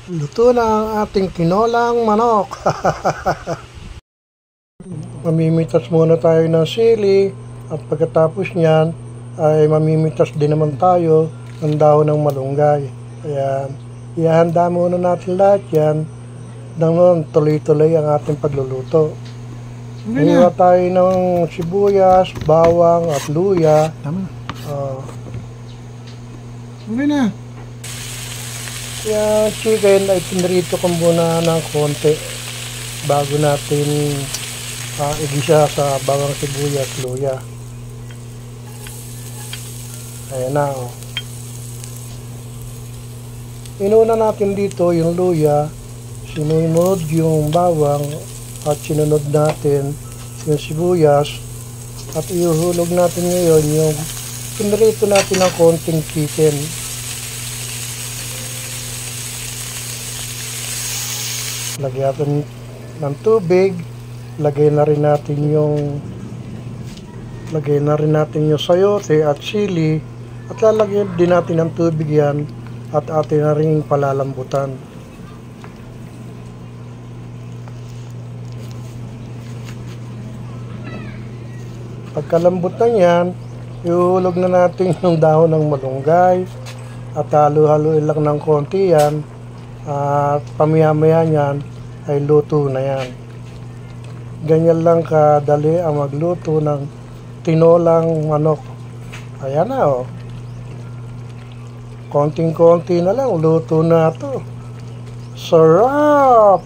Luto na ang ating tinolang manok. Mamimitas muna tayo ng sili at pagkatapos niyan ay mamimitas din naman tayo ng dahon ng malunggay. Ayan. Ihahanda muna natin lahat yan nang noon tuloy-tuloy ang ating pagluluto. Hiwa tayo ng sibuyas, bawang at luya. Tama na. Okay na. Yung chicken ay pinrito ko muna ng konti bago natin igisa sa bawang, sibuyas, luya. Ayan na, oh. Inuna natin dito yung luya, sinunod yung bawang, at sinunod natin yung sibuyas, at ihuhulog natin ngayon yung pinrito natin ng konting chicken. Lagyan natin ng tubig, lagay na rin natin yung sayote at sili, at lalagyan din natin ng tubig yan at atin na rin palalambutan. Pagkalambot na yan, ihuhulog na natin yung dahon ng malunggay at halo-haloin lang ng konti yan. At pamaya-maya niyan ay luto na yan. Ganyan lang kadali ang magluto ng tinolang manok. Ayan na, oh. Konting-konti na lang, luto na to. Sarap!